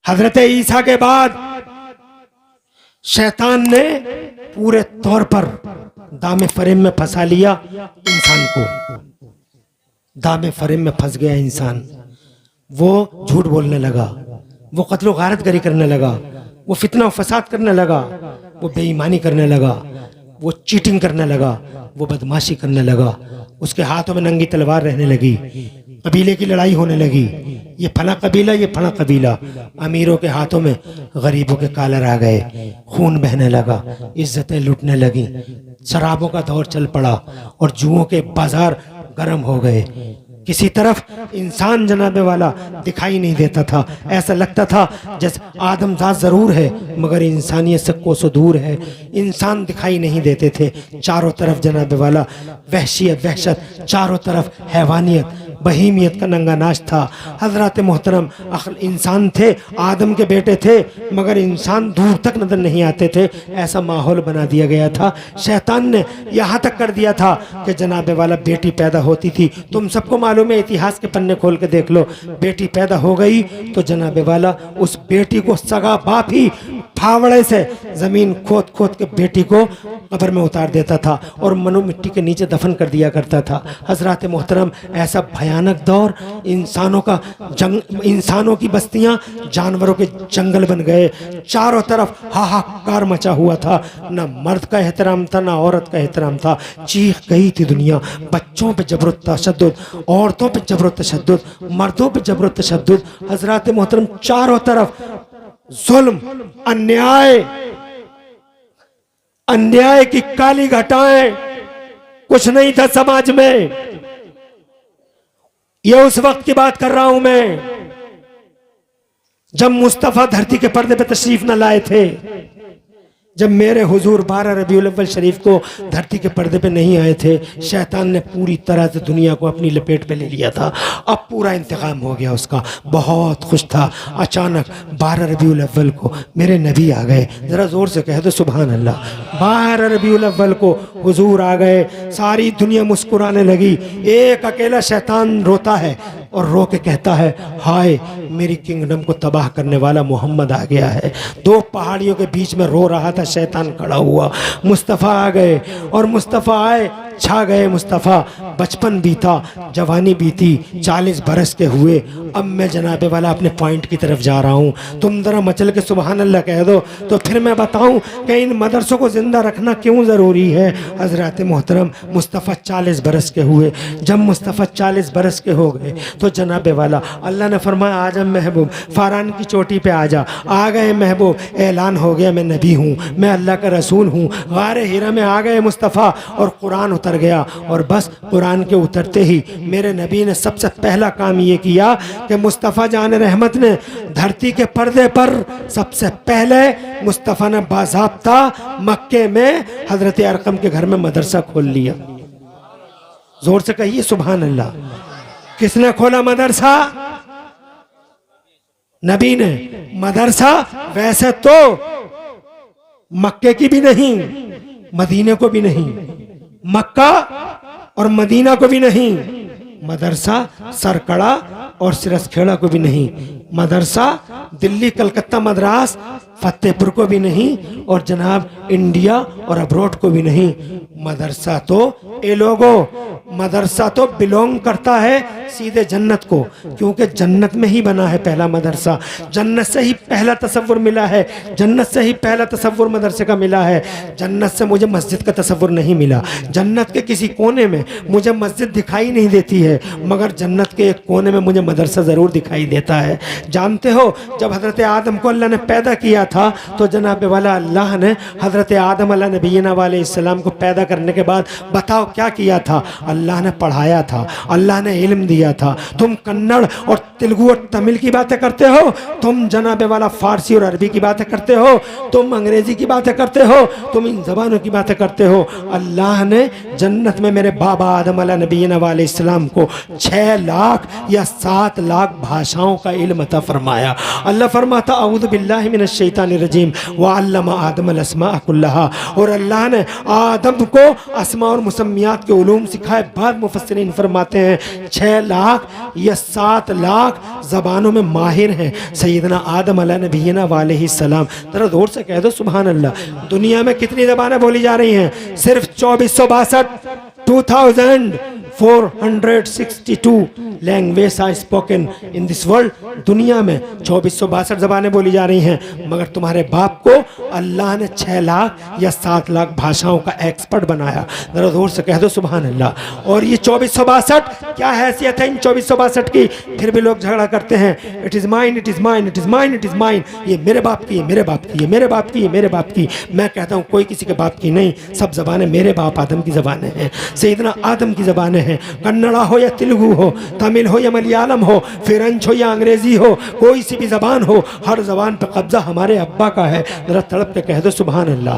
हजरत ईसा के बाद शैतान ने पूरे तौर पर दामे फरेब में फंसा लिया इंसान को। दामे फरेब में फंस गया इंसान। वो झूठ बोलने लगा, वो कत्ल गारत गरी करने लगा, वो फितना फसाद करने लगा, वो बेईमानी करने लगा, वो चीटिंग करने लगा, वो बदमाशी करने लगा। उसके हाथों में नंगी तलवार रहने लगी, कबीले की लड़ाई होने लगी। ये फला कबीला, ये फला कबीला। अमीरों के हाथों में गरीबों के कालर आ गए, खून बहने लगा, इज्जतें लूटने लगी, शराबों का दौर चल पड़ा और जुओं के बाजार गर्म हो गए। किसी तरफ इंसान जनाबे वाला दिखाई नहीं देता था। ऐसा लगता था जैसे आदमजात जरूर है मगर इंसानियत से कोसों दूर है। इंसान दिखाई नहीं देते थे। चारों तरफ जनाबे वाला वहशियत, वहशत, चारों तरफ हैवानियत, बहीमियत का नंगा नाच था। हजरत मोहतरम इंसान थे, आदम के बेटे थे मगर इंसान दूर तक नजर नहीं आते थे। ऐसा माहौल बना दिया गया था। शैतान ने यहाँ तक कर दिया था कि जनाबे वाला बेटी पैदा होती थी। तुम सबको मालूम है, इतिहास के पन्ने खोल के देख लो। बेटी पैदा हो गई तो जनाबे वाला उस बेटी को सगा बाप ही फावड़े से जमीन खोद खोद के बेटी को कब्र में उतार देता था और मनु मिट्टी के नीचे दफन कर दिया करता था। हजरत मोहतरम ऐसा भयानक दौर, इंसानों का इंसानों की बस्तियां जानवरों के जंगल बन गए। चारों तरफ हाहाकार मचा हुआ था। ना मर्द का एहतराम था, ना औरत का एहतराम था। चीख गई थी दुनिया। बच्चों पे जबर तशद्दुद, औरतों पे जबर तशद्दुद, मर्दों पे जबर तशद्दुद। हजरत मोहतरम चारों तरफ जुल्म, अन्याय, अन्याय की काली घटाएं, कुछ नहीं था समाज में। ये उस वक्त की बात कर रहा हूं मैं जब मुस्तफा धरती के पर्दे पे तशरीफ न लाए थे, जब मेरे हुजूर 12 रबीउल अव्वल शरीफ को धरती के पर्दे पे नहीं आए थे। शैतान ने पूरी तरह से दुनिया को अपनी लपेट पे ले लिया था। अब पूरा इंतकाम हो गया उसका। बहुत खुश था। अचानक 12 रबीउल अव्वल को मेरे नबी आ गए। जरा जोर से कह दो सुभान अल्लाह। 12 रबीउल अव्वल को हुजूर आ गए। सारी दुनिया मुस्कुराने लगी। एक अकेला शैतान रोता है और रो के कहता है, हाय मेरी किंगडम को तबाह करने वाला मोहम्मद आ गया है। दो पहाड़ियों के बीच में रो रहा था शैतान खड़ा हुआ। मुस्तफ़ा आ गए और मुस्तफ़ा आए, छा गए मुस्तफ़ा। बचपन बीता, जवानी बीती, 40 बरस के हुए। अब मैं जनाबे वाला अपने पॉइंट की तरफ जा रहा हूँ। तुम जरा मचल के सुभान अल्लाह कह दो तो फिर मैं बताऊँ कि इन मदरसों को जिंदा रखना क्यों ज़रूरी है। हज़रत मोहतरम मुस्तफ़ा 40 बरस के हुए। जब मुस्तफ़ा 40 बरस के हो गए तो जनाबे वाला अल्लाह ने फरमाया, आजम महबूब फ़ारान की चोटी पे आजा। आ गए महबूब, ऐलान हो गया मैं नबी हूँ, मैं अल्लाह का रसूल हूँ। गारे हिरा में आ गए मुस्तफ़ा और कुरान उतर गया। और बस कुरान के उतरते ही मेरे नबी ने सबसे पहला काम ये किया कि मुस्तफ़ा जान रहमत ने धरती के पर्दे पर सबसे पहले मुस्तफ़ा ने बाज़ाब्ता मक्के में हज़रत अरकम के घर में मदरसा खोल लिया। जोर से कहिए सुभान अल्लाह। किसने खोला मदरसा? नबी ने। मदरसा वैसे तो मक्के की भी नहीं, मदीने को भी नहीं, मक्का और मदीना को भी नहीं, मदरसा सरकड़ा और सिरसखेड़ा को भी नहीं, मदरसा दिल्ली कलकत्ता मद्रास फतेहपुर को भी नहीं और जनाब इंडिया और अब्रोड को भी नहीं। मदरसा तो ए लोगो, मदरसा तो बिलोंग करता है सीधे जन्नत को, क्योंकि जन्नत में ही बना है पहला मदरसा। जन्नत से ही पहला तसव्वुर मिला है, जन्नत से ही पहला तसव्वुर मदरसे का मिला है। जन्नत से मुझे मस्जिद का तसव्वुर नहीं मिला। जन्नत के किसी कोने में मुझे मस्जिद दिखाई नहीं देती है मगर जन्नत के एक कोने में मुझे मदरसा ज़रूर दिखाई देता है। जानते हो जब हज़रत आदम को अल्लाह ने पैदा किया था तो जनाब वाला अल्लाह ने हज़रत आदम अला नबीना वाले इस्लाम को पैदा करने के बाद बताओ क्या किया था? अल्लाह ने पढ़ाया था, अल्लाह ने इल्म दिया था। तुम कन्नड़ और तेलुगु और तमिल की बातें करते हो, तुम जनाब वाला फारसी और अरबी की बातें करते हो, तुम अंग्रेजी की बातें करते हो, तुम इन जबानों की बातें करते हो। अल्लाह ने जन्नत में मेरे बाबा आदम अला नबीना वाले इस्लाम को 6 लाख या 7 लाख भाषाओं का इल्म अता फरमाया। अल्लाह फरमाता अऊज़ु बिल्लाहि मिनश शैतानिर रजीम व अल्लमा आदम अल अस्मा कुल्लहा। और अल्लाह ने आदम को अस्मा और मुसम्मियात के उलूम सिखाए। बाद मुफस्सिरीन फरमाते हैं 6 लाख या 7 लाख ज़बानों में माहिर हैं सैयदना आदम अलैहि नबीना वालैहि सलाम। ज़रा जोर से कह दो सुभान अल्लाह। दुनिया में कितनी ज़बानें बोली जा रही हैं? सिर्फ 2462 2462 language are spoken in this world. दुनिया में 2462 ज़बानें बोली जा रही हैं, मगर तुम्हारे बाप को अल्लाह ने 6 लाख या 7 लाख भाषाओं का एक्सपर्ट बनाया। ज़रा जोर से कह दो सुभान अल्लाह। और ये 2462 क्या हैसियत है इन 2462 की? फिर भी लोग झगड़ा करते हैं, it is mine, it is mine, it is mine, it is mine. ये मेरे बाप की, मेरे बाप की, मेरे बाप की, मेरे बाप की। मैं कहता हूँ कोई किसी के बाप की नहीं, सब ज़बानें मेरे बाप आदम की ज़बानें हैं, सैयदना आदम की ज़बानें हैं। कन्नड़ा हो या तेलुगु हो, तमिल हो या मलयालम हो, फ्रेंच हो या अंग्रेजी हो, कोई सी भी ज़बान हो, हर ज़बान पे कब्जा हमारे अब्बा का है। ज़रा तड़प के कह दो सुभान अल्लाह।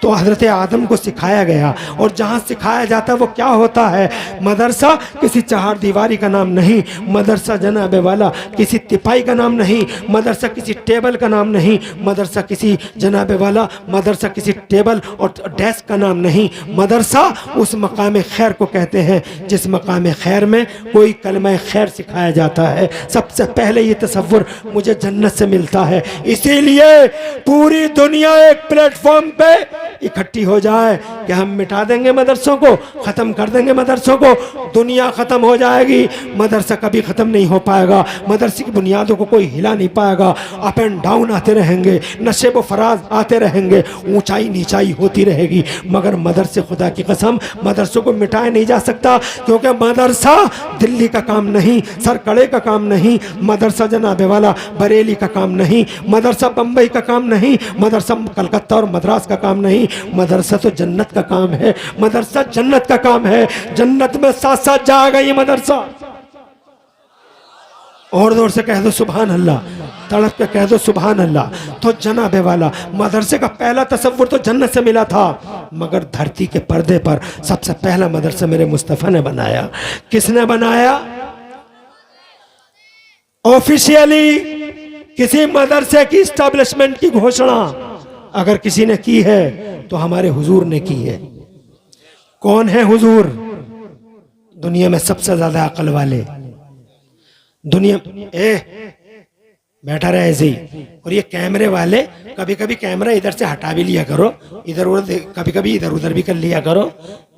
तो हज़रत आदम को सिखाया गया, और जहाँ सिखाया जाता है वो क्या होता है? मदरसा किसी चार दीवारी का नाम नहीं, मदरसा जनाबे वाला किसी तिपाई का नाम नहीं, मदरसा किसी टेबल का नाम नहीं, मदरसा किसी जनाबे वाला मदरसा किसी टेबल और डेस्क का नाम नहीं। मदरसा उस मकाम खैर को कहते हैं जिस मकाम खैर में कोई कलमा खैर सिखाया जाता है। सबसे पहले ये तसव्वुर मुझे जन्नत से मिलता है, इसीलिए पूरी दुनिया एक प्लेटफॉर्म पे इकट्ठी हो जाए कि हम मिटा देंगे मदरसों को, ख़त्म कर देंगे मदरसों को, दुनिया ख़त्म हो जाएगी, मदरसा कभी ख़त्म नहीं हो पाएगा, मदरसे की बुनियादों को कोई हिला नहीं पाएगा। अप एंड डाउन आते रहेंगे, नशेब व फराज आते रहेंगे, ऊंचाई नीचाई होती रहेगी, मगर मदरसे खुदा की कसम मदरसों को मिटाया नहीं जा सकता, क्योंकि मदरसा दिल्ली का काम नहीं, सरकड़े का काम नहीं, मदरसा जनाबे वाला बरेली का काम नहीं, मदरसा बम्बई का काम नहीं, मदरसा कलकत्ता और मद्रास का काम नहीं, मदरसा तो जन्नत का काम है, मदरसा जन्नत का काम है। जन्नत में साथ साथ जाएगा ये मदरसा। और जोर से कह दो सुभान अल्लाह, तड़प के कह दो सुभान अल्लाह। तो जनाबे वाला मदरसे का पहला तसव्वुर तो जन्नत से मिला था, मगर धरती के पर्दे पर सबसे पहला मदरसा मेरे मुस्तफ़ा ने बनाया। किसने बनाया? ऑफिशियली किसी मदरसे की इस्टेब्लिशमेंट की घोषणा अगर किसी ने की है तो हमारे हुजूर ने की है। कौन है हुजूर? दुनिया में सबसे ज्यादा अकल वाले, दुनिया बैठा रहे ऐसे ही। और ये कैमरे वाले, कभी कभी कैमरा इधर से हटा भी लिया करो, इधर उधर, कभी कभी इधर उधर भी कर लिया करो,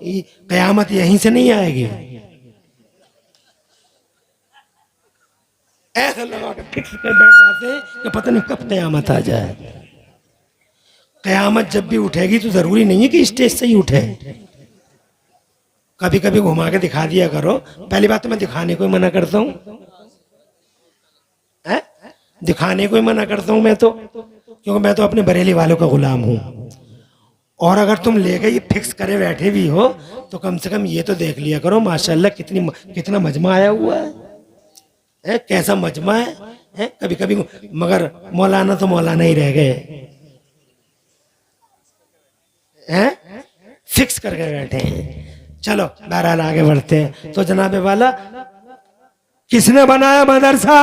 कयामत यहीं से नहीं आएगी। ऐसा लगा के फिक्स कर बैठ जाते हैं कि पता नहीं कब कयामत आ जाए। कयामत जब भी उठेगी तो जरूरी नहीं है कि स्टेज से ही उठे, कभी कभी घुमा के दिखा दिया करो। पहली बात तो मैं दिखाने को ही मना करता हूँ, दिखाने को ही मना करता हूँ मैं तो, क्योंकि मैं तो अपने बरेली वालों का गुलाम हूँ। और अगर तुम लेके ये फिक्स करे बैठे भी हो तो कम से कम ये तो देख लिया करो माशाल्लाह कितना मजमा आया हुआ है, कैसा मजमा है कभी कभी। मगर मौलाना तो मौलाना ही रह गए हैं, फिक्स करके बैठे हैं। चलो बहरहाल आगे बढ़ते हैं। तो जनाबे वाला किसने बनाया मदरसा?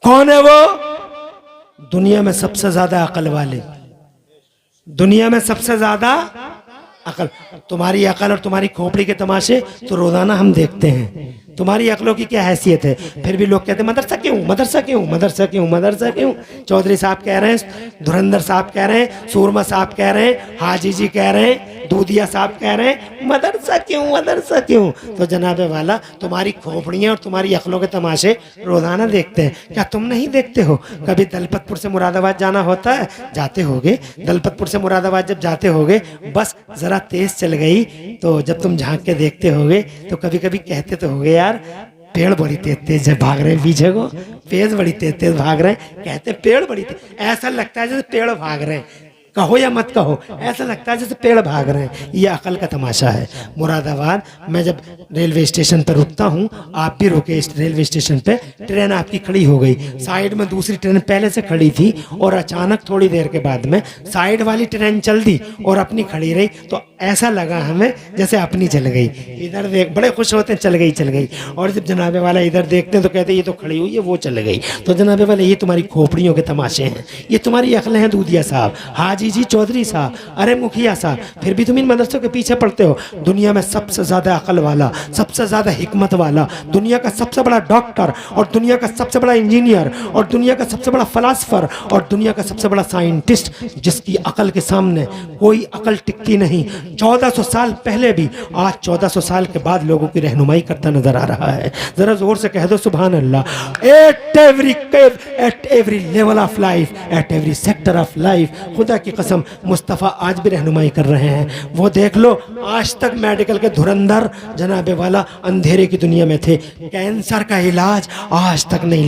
कौन है वो? दुनिया में सबसे ज्यादा अकल वाले, दुनिया में सबसे ज्यादा अकल। तुम्हारी अकल और तुम्हारी खोपड़ी के तमाशे तो रोजाना हम देखते हैं, तुम्हारी अकलों की क्या हैसियत है? फिर भी लोग कहते हैं मदरसा क्यों, मदरसा क्यों, मदरसा क्यों, मदरसा क्यों। चौधरी साहब कह रहे हैं, धुरंधर साहब कह रहे हैं, सूरमा साहब कह रहे हैं, हाजी जी कह रहे हैं, दूधिया साहब कह रहे हैं, मदरसा क्यों, मदरसा क्यों। तो जनाबे वाला तुम्हारी खोपड़ियाँ और तुम्हारी अकलों के तमाशे रोजाना देखते हैं, क्या तुम नहीं देखते हो? कभी दलपतपुर से मुरादाबाद जाना होता है, जाते होगे, दलपतपुर से मुरादाबाद जब जाते होगे, बस जरा तेज चल गई तो जब तुम झांक के देखते होगे तो कभी कभी कहते तो होगे यार पेड़ बड़ी तेज तेज भाग रहे हैं, पीछे को पेड़ बड़ी तेज तेज भाग रहे हैं, कहते पेड़ बड़ी तेज, ऐसा लगता है जैसे पेड़ भाग रहे हैं, कहो या मत कहो, ऐसा लगता है जैसे पेड़ भाग रहे हैं। ये अकल का तमाशा है। मुरादाबाद मैं जब रेलवे स्टेशन पर रुकता हूँ, आप भी रुके इस रेलवे स्टेशन पे, ट्रेन आपकी खड़ी हो गई, साइड में दूसरी ट्रेन पहले से खड़ी थी और अचानक थोड़ी देर के बाद में साइड वाली ट्रेन चल दी और अपनी खड़ी रही, तो ऐसा लगा हमें जैसे अपनी चल गई। इधर देख बड़े खुश होते हैं, चल गई चल गई, और जब जनाबे वाला इधर देखते हैं तो कहते हैं ये तो खड़ी हुई है, वो चल गई। तो जनाबे वाले ये तुम्हारी खोपड़ियों के तमाशे हैं, ये तुम्हारी अकलें हैं दूधिया साहब, हाजी हाजी जी चौधरी साहब, अरे मुखिया साहब, फिर भी तुम इन मदरसों के पीछे पड़ते हो। दुनिया में सबसे ज़्यादा अकल वाला, सबसे ज़्यादा हिकमत वाला, दुनिया का सबसे बड़ा डॉक्टर और दुनिया का सबसे बड़ा इंजीनियर और दुनिया का सबसे बड़ा फलासफर और दुनिया का सबसे बड़ा साइंटिस्ट, जिसकी अकल के सामने कोई अकल टिकती नहीं, 1400 साल पहले भी, आज 1400 साल के बाद लोगों की रहनुमाई करता नजर आ रहा है। जरा जोर से कह दो सुभान अल्लाह। At every level of life, at every sector of life, खुदा की कसम मुस्तफ़ा आज भी रहनुमाई कर रहे हैं। वो देख लो, आज तक मेडिकल के धुरंधर जनाबे वाला अंधेरे की दुनिया में थे, कैंसर का इलाज आज तक नहीं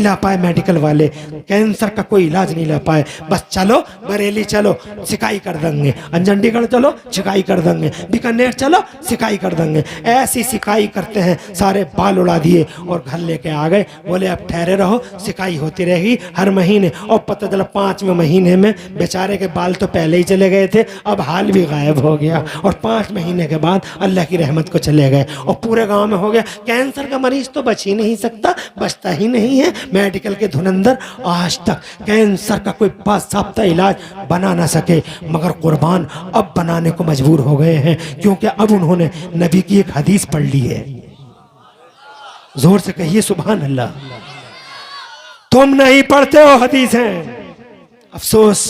ला पाए मेडिकल वाले, कैंसर का कोई इलाज नहीं ला पाए। बस चलो बरेली चलो सिकाई कर देंगे, चंडीगढ़ चलो सिकाई कर देंगे, बीकानेर चलो सिकाई कर देंगे, ऐसी सिकाई करते हैं, सारे बाल उड़ा दिए और घर लेके आ गए। बोले अब ठहरे रहो, सिकाई होती रहेगी हर महीने। और पता चला 5वें महीने में बेचारे के बाल तो पहले ही चले गए थे, अब हाल भी गायब हो गया, और 5 महीने के बाद अल्लाह की रहमत को चले गए और पूरे गांव में हो गया कैंसर का मरीज तो बच ही नहीं सकता, बचता ही नहीं है। मेडिकल के धुरंधर आज तक कैंसर का कोई बासाख्ता इलाज बना ना सके, मगर कुर्बान अब बनाने को मजबूर हो गए हैं, क्योंकि अब उन्होंने नबी की एक हदीस पढ़ ली है। जोर से कहिए सुभान अल्लाह। तुम नहीं पढ़ते हो हदीसें, अफसोस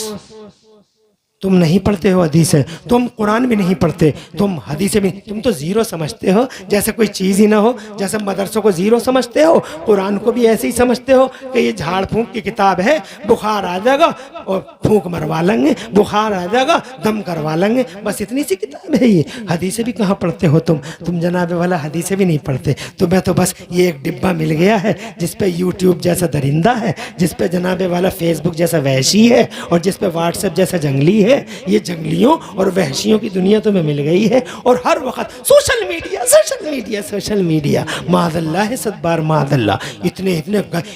तुम नहीं पढ़ते हो हदीसें, तुम कुरान भी नहीं पढ़ते, तुम हदीसें भी, तुम तो जीरो समझते हो, जैसे कोई चीज़ ही ना हो। जैसे मदरसों को जीरो समझते हो, कुरान को भी ऐसे ही समझते हो कि ये झाड़ फूंक की किताब है, बुखार आ जाएगा और फूंक मरवा लेंगे, बुखार आ जाएगा दम करवा लेंगे, बस इतनी सी किताब है ये। हदीसें भी कहाँ पढ़ते हो तुम जनाबे वाला हदीसें भी नहीं पढ़ते। तुम्हें तो बस ये एक डिब्बा मिल गया है जिसपे यूट्यूब जैसा दरिंदा है, जिसपे जनाबे वाला फेसबुक जैसा वहशी है और जिसपे व्हाट्सएप जैसा जंगली है। ये जंगलियों और वहशियों की दुनिया तुम्हें मिल गई है, और हर वक्त सोशल मीडिया मादल्ला है, सदबार मादल्ला। इतने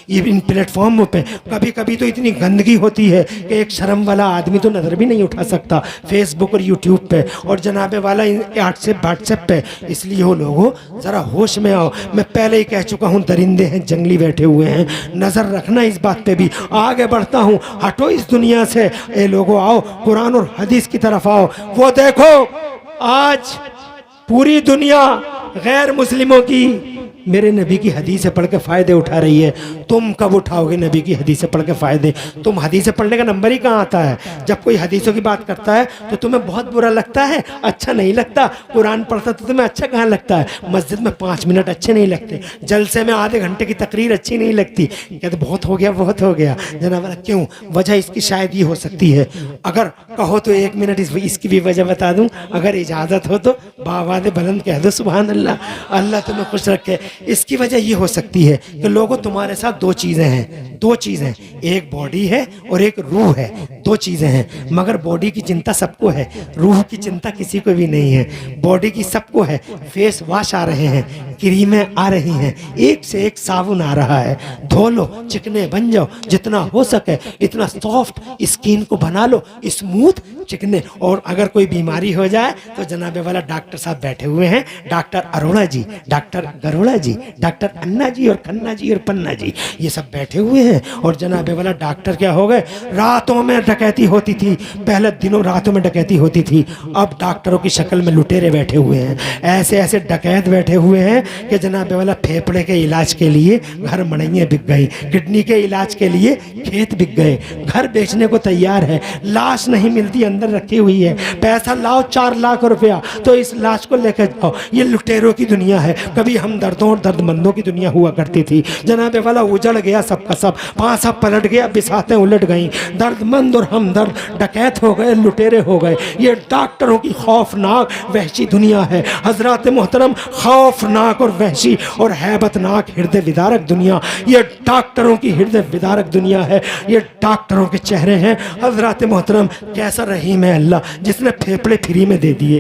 इन प्लेटफॉर्मों पे कभी कभी तो इतनी गंदगी होती है कि एक शर्म वाला आदमी तो नज़र भी नहीं उठा सकता फेसबुक और यूट्यूब पे और जनाबे वाला व्हाट्सएप पे। इसलिए हो लोगों ज़रा होश में आओ। मैं पहले ही कह चुका हूँ, दरिंदे हैं, जंगली बैठे हुए हैं, नज़र रखना इस बात पे भी। आगे बढ़ता हूँ, हटो इस दुनिया से, ए लोगों आओ कुरान और हदीस की तरफ आओ। वो देखो आज पूरी दुनिया गैर मुस्लिमों की मेरे नबी की हदीसें पढ़ के फ़ायदे उठा रही है। तुम कब उठाओगे नबी की हदीसें पढ़ के फ़ायदे? तुम हदीसें पढ़ने का नंबर ही कहाँ आता है? जब कोई हदीसों की बात करता है तो तुम्हें बहुत बुरा लगता है, अच्छा नहीं लगता। कुरान पढ़ता तो तुम्हें अच्छा कहाँ लगता है? मस्जिद में 5 मिनट अच्छे नहीं लगते, जलसे में आधे घंटे की तकरीर अच्छी नहीं लगती, कहते बहुत हो गया जनाब। क्यों? वजह इसकी शायद ये हो सकती है, अगर कहो तो 1 मिनट इसकी भी वजह बता दूँ, अगर इजाज़त हो तो बावाद बुलंद कह दो सुभान अल्लाह, अल्लाह तुम्हें खुश रखे। इसकी वजह ये हो सकती है कि लोगों तुम्हारे साथ दो चीज़ें, एक बॉडी है और एक रूह है, 2 चीज़ें हैं। मगर बॉडी की चिंता सबको है, रूह की चिंता किसी को भी नहीं है। बॉडी की सबको है, फेस वॉश आ रहे हैं, क्रीमें आ रही हैं, एक से एक साबुन आ रहा है, धो लो, चिकने बन जाओ, जितना हो सके इतना सॉफ्ट स्किन को बना लो, स्मूथ चिकने। और अगर कोई बीमारी हो जाए तो जनाबे वाला डॉक्टर साहब बैठे हुए हैं, डॉक्टर अरोड़ा जी, डॉक्टर गरोड़ा जी, डॉक्टर अन्ना जी और खन्ना जी और पन्ना जी, ये सब बैठे हुए हैं। और जनाबे वाला डॉक्टर क्या हो गए, रातों में डकैती होती थी, पहले दिनों रातों में डकैती होती थी, अब डॉक्टरों की शक्ल में लुटेरे बैठे हुए हैं, ऐसे डकैत बैठे हुए हैं कि जनाबे वाला फेफड़े के इलाज के लिए घर मड़ैया बिक गई, किडनी के इलाज के लिए खेत बिक गए, घर बेचने को तैयार है, लाश नहीं मिलती अंदर रखी हुई है, पैसा लाओ 4 लाख रुपया तो इस लाश को लेकर जाओ। ये लुटेरों की दुनिया है। कभी हमदर्दों और दर्दमंदों की दुनिया हुआ करती थी, जनाबे वाला उजड़ गया सबका सब, पांसा पलट गया, बिसातें उलट गई, दर्दमंद और हमदर्द डकैत हो गए, लुटेरे हो गए। ये डॉक्टरों की खौफनाक वहशी दुनिया है हजरत मोहतरम, खौफनाक और वहशी और हैबतनाक हृदय विदारक दुनिया, ये डॉक्टरों की हृदय विदारक दुनिया है। ये डॉक्टरों के चेहरे हैं हजरत मोहतरम। कैसा रहीम है अल्लाह जिसने फेफड़े फ्री में दे दिए,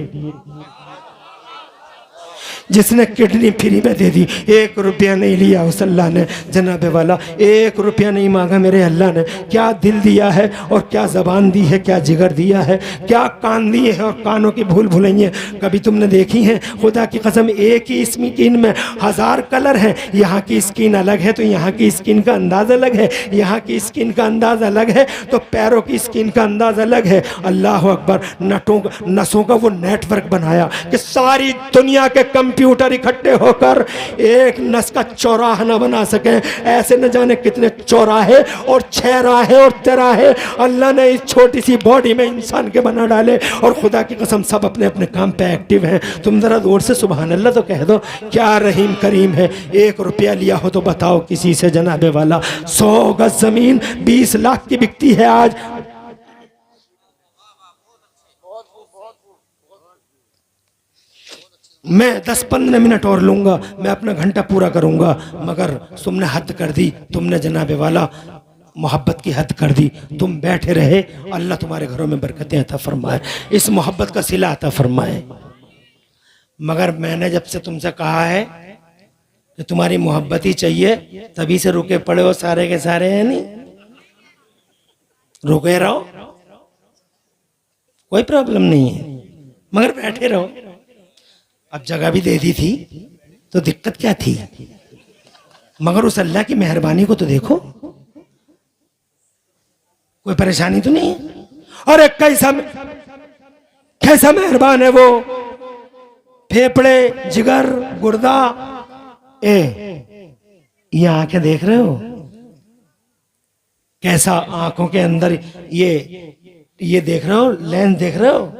जिसने किडनी फ्री में दे दी, 1 रुपया नहीं लिया उस अल्लाह ने। जनाबे वाला 1 रुपया नहीं मांगा मेरे अल्लाह ने। क्या दिल दिया है और क्या ज़बान दी है, क्या जिगर दिया है, क्या कान दिए हैं और कानों की भूल भुलैया कभी तुमने देखी हैं? खुदा की कसम, एक ही स्किन में 1000 कलर हैं। यहाँ की स्किन अलग है तो यहाँ की स्किन का अंदाज़ अलग है, यहाँ की स्किन का अंदाज़ अलग है तो पैरों की स्किन का अंदाज़ अलग है। अल्लाह अकबर, नसों का वो नेटवर्क बनाया कि सारी दुनिया के कंप्यूटर इकट्ठे होकर एक नस का चौराहा न बना सके। ऐसे न जाने कितने चौराहे और 6 राहे और तिराहे अल्लाह ने इस छोटी सी बॉडी में इंसान के बना डाले। और खुदा की कसम सब अपने अपने काम पे एक्टिव हैं। तुम जरा जोर से सुभान अल्लाह तो कह दो। क्या रहीम करीम है। 1 रुपया लिया हो तो बताओ किसी से जनाबे वाला। 100 गज जमीन 20 लाख की बिकती है आज। मैं 10-15 मिनट और लूंगा, मैं अपना घंटा पूरा करूंगा, मगर तुमने हद कर दी। तुमने जनाबे वाला मोहब्बत की हद कर दी। तुम बैठे रहे, अल्लाह तुम्हारे घरों में बरकतें अता फरमाए, इस मोहब्बत का सिला अता फरमाए। मगर मैंने जब से तुमसे कहा है कि तुम्हारी मोहब्बत ही चाहिए, तभी से रुके पड़े हो सारे के सारे, है नहीं? रुके रहो, कोई प्रॉब्लम नहीं है, मगर बैठे रहो। अब जगह भी दे दी थी तो दिक्कत क्या थी? मगर उस अल्लाह की मेहरबानी को तो देखो, कोई परेशानी तो नहीं है। अरे कैसा मेहरबान है वो। फेफड़े, जिगर, गुर्दा, ये आंखें देख रहे हो कैसा? आंखों के अंदर ये देख रहे हो, लेंस देख रहे हो?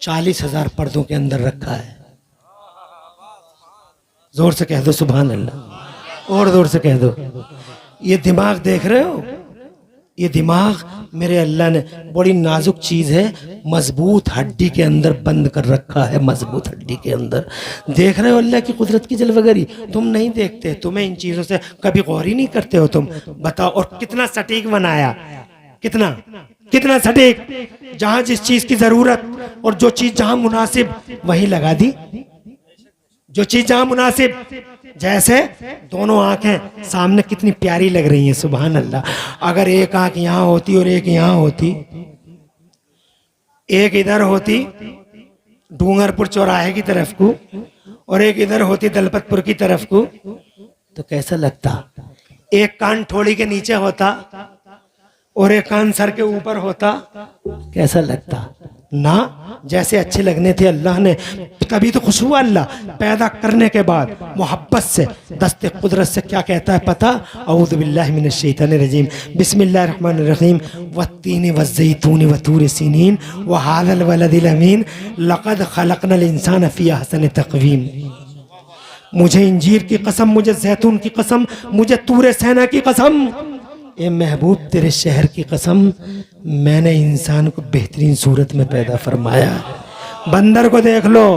40,000 पर्दों के अंदर रखा है। जोर से कह दो सुभान अल्लाह, और जोर से कह दो। ये दिमाग देख रहे हो? ये दिमाग मेरे अल्लाह ने, बड़ी नाजुक चीज़ है, मजबूत हड्डी के अंदर बंद कर रखा है, मजबूत हड्डी के अंदर। देख रहे हो अल्लाह की कुदरत की जलवगरी? तुम नहीं देखते, तुम्हें इन चीज़ों से कभी गौर ही नहीं करते हो तुम। बताओ, और कितना सटीक बनाया, कितना सटीक। जहां जिस चीज़ की ज़रूरत और जो चीज़ जहां मुनासिब वहीं लगा दी, जो चीज़ जहां मुनासिब। जैसे दोनों आंखें सामने कितनी प्यारी लग रही हैं, सुभान अल्लाह। अगर एक आंख यहां होती और एक यहां होती, एक इधर होती डूंगरपुर चौराहे की तरफ को और एक इधर होती दलपतपुर की तरफ को, तो कैसा लगता? एक कान ठोड़ी के नीचे होता और एक कान सर के ऊपर होता, कैसा लगता? ना, जैसे अच्छे लगने थे अल्लाह ने। तभी तो खुश हुआ अल्लाह पैदा करने के बाद मोहब्बत से, दस्ते कुदरत से क्या कहता है पता? औज़ु बिल्लाहि मिनश शैतानिर रजीम, बिस्मिल्लाहिर रहमानिर रहीम। वत्तीनि वज़्ज़ैतूनि वतूरि सीनीन व हाज़ल वलदिल अमीन लक़द खलक़नल इंसान फ़ी अहसनि तक़वीम। मुझे इंजीर की कसम, मुझे जैतून की कसम, मुझे तूरे सैना की कसम, ए महबूब तेरे शहर की कसम, मैंने इंसान को बेहतरीन सूरत में पैदा फरमाया। बंदर को देख लो,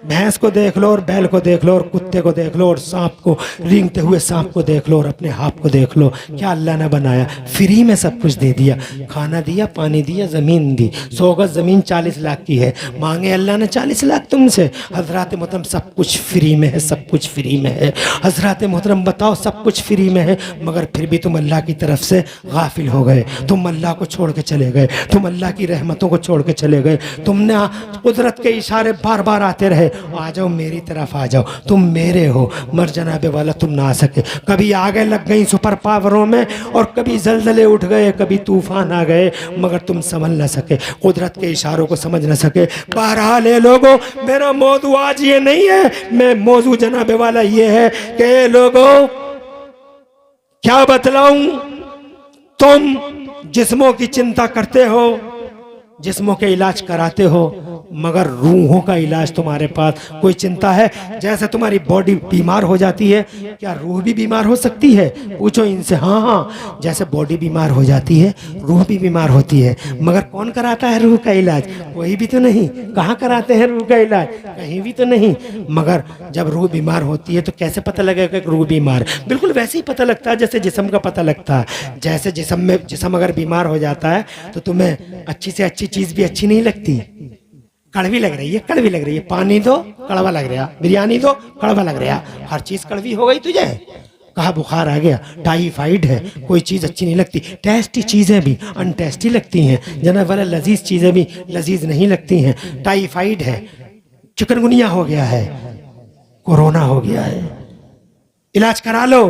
भैंस को देख लो और बैल को देख लो और कुत्ते को देख लो और सांप को, रेंगते हुए सांप को देख लो और अपने हाथ को देख लो। क्या अल्लाह ने बनाया? फ्री में सब कुछ दे दिया, खाना दिया, पानी दिया, ज़मीन दी। 100 गज ज़मीन 40 लाख की है, मांगे अल्लाह ने 40 लाख तुमसे। हजरत मोहतरम सब कुछ फ्री में है, सब कुछ फ्री में है। हजरत मोहतरम बताओ, सब कुछ फ्री में है, मगर फिर भी तुम अल्लाह की तरफ से गाफिल हो गए। तुम अल्लाह को छोड़ के चले गए, तुम अल्लाह की रहमतों को छोड़ के चले गए। तुमने कुदरत के इशारे बार बार आते रहे, आ जाओ मेरी तरफ आ जाओ, तुम मेरे हो, मर जनाबे वाला तुम ना आ सके। कभी आगे लग गई सुपर पावरों में और कभी जलजले उठ गए, कभी तूफान आ गए, मगर तुम समझ ना सके, कुदरत के इशारों को समझ ना सके। बहरहाल ये लोगों, मेरा मौजू आज ये नहीं है, मैं मौजू जनाबे वाला ये है कि लोगों क्या बतलाऊं, तुम जिस्मों की चिंता करते हो, जिस्मों के इलाज कराते हो, मगर रूहों का इलाज तुम्हारे पास कोई चिंता है? जैसे तुम्हारी बॉडी बीमार हो जाती है, क्या रूह भी बीमार हो सकती है? पूछो इनसे। हाँ हाँ, जैसे बॉडी बीमार हो जाती है, रूह भी बीमार होती है, मगर कौन कराता है रूह का इलाज? कोई भी तो नहीं। कहाँ कराते हैं रूह का इलाज? कहीं भी तो नहीं। मगर जब रूह बीमार होती है तो कैसे पता लगेगा कि रूह बीमार? बिल्कुल वैसे ही पता लगता है जैसे जिस्म का पता लगता है। जैसे जिस्म अगर बीमार हो जाता है तो तुम्हें अच्छी से अच्छी चीज़ भी अच्छी नहीं लगती, कड़वी लग रही है, कड़वी लग रही है, पानी दो कड़वा लग रहा, बिरयानी दो कड़वा लग रहा, हर चीज कड़वी हो गई तुझे। कहा बुखार आ गया, टाइफाइड है, कोई चीज़ अच्छी नहीं लगती। टेस्टी चीज़ें भी अनटेस्टी लगती हैं, जनाब वाला लजीज चीज़ें भी लजीज नहीं लगती हैं। टाइफाइड है, चिकनगुनिया हो गया है, कोरोना हो गया है, इलाज करा लो,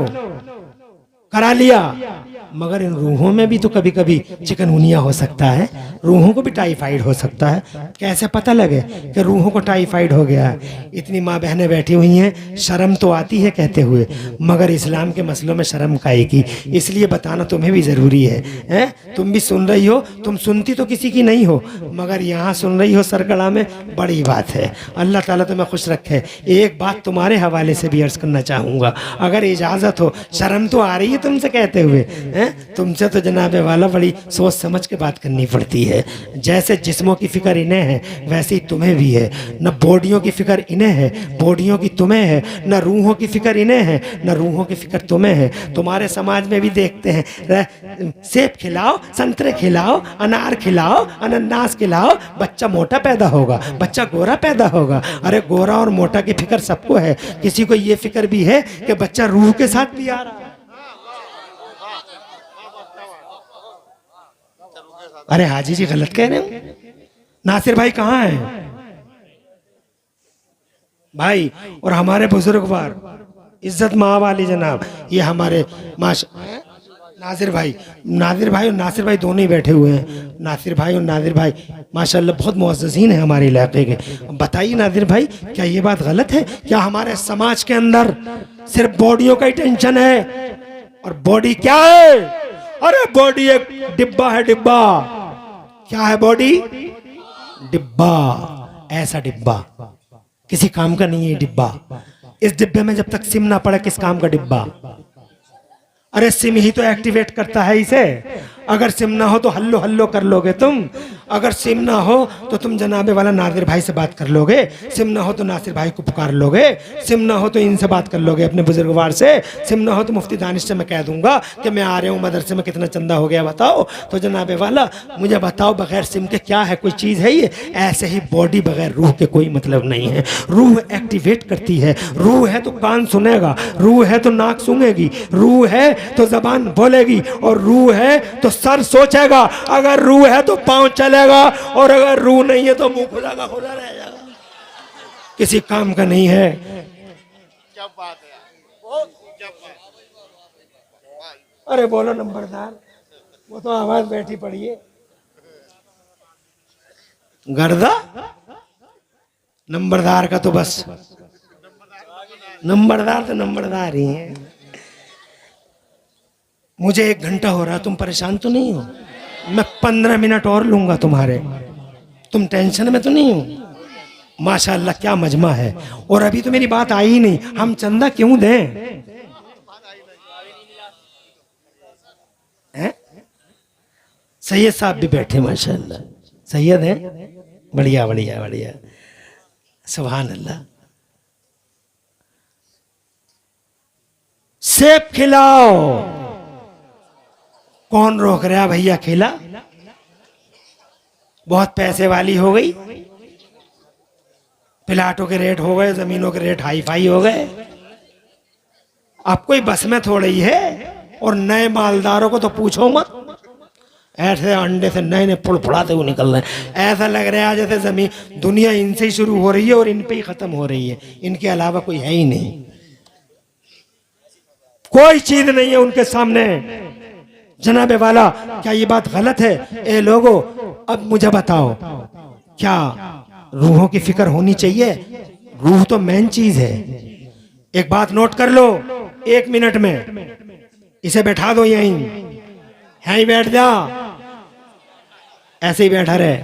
करा लिया, मगर इन रूहों में भी तो कभी कभी चिकनगुनिया हो सकता है, रूहों को भी टाइफाइड हो सकता है। कैसे पता लगे कि रूहों को टाइफाइड हो गया है? इतनी माँ बहनें बैठी हुई हैं, शर्म तो आती है कहते हुए, मगर इस्लाम के मसलों में शर्म काहे की, इसलिए बताना तुम्हें भी ज़रूरी है, हैं? तुम भी सुन रही हो, तुम सुनती तो किसी की नहीं हो, मगर यहाँ सुन रही हो सरगड़ा में, बड़ी बात है। अल्लाह ताला तुम्हें खुश रखे। एक बात तुम्हारे हवाले से भी अर्ज़ करना चाहूँगा, अगर इजाज़त हो, शर्म तो आ रही है तुमसे कहते हुए, हैं? तुमसे तो जनाबे वाला बड़ी सोच समझ के बात करनी पड़ती है। जैसे जिस्मों की फिक्र इन्हें है, वैसे ही तुम्हें भी है। न बॉडियों की फिक्र इन्हें है, बॉडियों की तुम्हें है, न रूहों की फिक्र इन्हें है, न रूहों की फिक्र तुम्हें है। तुम्हारे समाज में भी देखते हैं, सेब खिलाओ, संतरे खिलाओ, अनार खिलाओ, अनानास खिलाओ, बच्चा मोटा पैदा होगा, बच्चा गोरा पैदा होगा। अरे गोरा और मोटा की फिक्र सबको है, किसी को ये फिक्र भी है कि बच्चा रूह के साथ भी आ रहा है। अरे हाजी जी गलत कह रहे हो। नासिर भाई कहाँ है भाई? और हमारे बुजुर्गवार इज्जत माँ वाली जनाब, ये हमारे नासिर भाई और नासिर भाई दोनों ही बैठे हुए हैं। नासिर भाई और नादिर भाई माशाल्लाह बहुत मुअज़्ज़ज़ीन है हमारे इलाके के। बताइए नादिर भाई, क्या ये बात गलत है? क्या हमारे समाज के अंदर सिर्फ बॉडियों का ही टेंशन है? और बॉडी क्या है? अरे बॉडी एक डिब्बा है, डिब्बा। क्या है बॉडी? डिब्बा। ऐसा डिब्बा किसी काम का नहीं है डिब्बा। इस डिब्बे में जब तक सिम ना पड़े किस काम का डिब्बा? अरे सिम ही तो एक्टिवेट करता है इसे। अगर सिम ना हो तो हल्लो हल्लो कर लोगे तुम, अगर सिम ना हो तो तुम जनाबे वाला नादिर भाई से बात कर लोगे, सिम ना हो तो नासिर भाई को पुकार लोगे, सिम ना हो तो इनसे बात कर लोगे अपने बुजुर्गवार से, सिम ना हो तो मुफ्ती दानिश से मैं कह दूंगा कि मैं आ रहा हूँ मदरसे में, कितना चंदा हो गया बताओ। तो जनाबे वाला मुझे बताओ बगैर सिम के क्या है, कोई चीज़ है ये? ऐसे ही बॉडी बगैर रूह के कोई मतलब नहीं है। रूह एक्टिवेट करती है, रूह है तो कान सुनेगा, रूह है तो नाक सूंघेगी, रूह है तो जबान बोलेगी, और रूह है तो सर सोचेगा, अगर रूह है तो पांव चलेगा, और अगर रूह नहीं है तो मुंह खुला का खुला रह जाएगा, किसी काम का नहीं है। क्या बात है? अरे बोलो नंबरदार, वो तो आवाज बैठी पड़ी है। गर्दा नंबरदार का तो बस नंबरदार तो नंबरदार ही है। मुझे 1 घंटा हो रहा, तुम परेशान तो नहीं हो? मैं 15 मिनट और लूंगा तुम्हारे, तुम टेंशन में तो नहीं हो? माशाल्लाह क्या मजमा है। और अभी तो मेरी बात आई ही नहीं, हम चंदा क्यों दें? सैयद साहब भी बैठे माशाल्लाह, सैयद हैं, बढ़िया बढ़िया बढ़िया, सुभान अल्लाह। सेब खिलाओ, कौन रोक रहा भैया? खिला। बहुत पैसे वाली हो गई, प्लाटों के रेट हो गए, जमीनों के रेट हाई फाई हो गए, अब कोई बस में थोड़ी ही है। और नए मालदारों को तो पूछो मत, ऐसे अंडे से नए नए फुड़फुड़ाते हुए निकल रहे हैं। ऐसा लग रहा है जैसे जमीन दुनिया इनसे ही शुरू हो रही है और इन पे ही खत्म हो रही है, इनके अलावा कोई है ही नहीं, कोई चीज नहीं है उनके सामने। जनाबे वाला क्या ये बात गलत है? ए लोगों, अब मुझे बताओ, क्या रूहों की फिक्र होनी चाहिए? रूह तो मेन चीज है। एक बात नोट कर लो, 1 मिनट में इसे बैठा दो, यहीं बैठ जा, ऐसे ही बैठा रहे।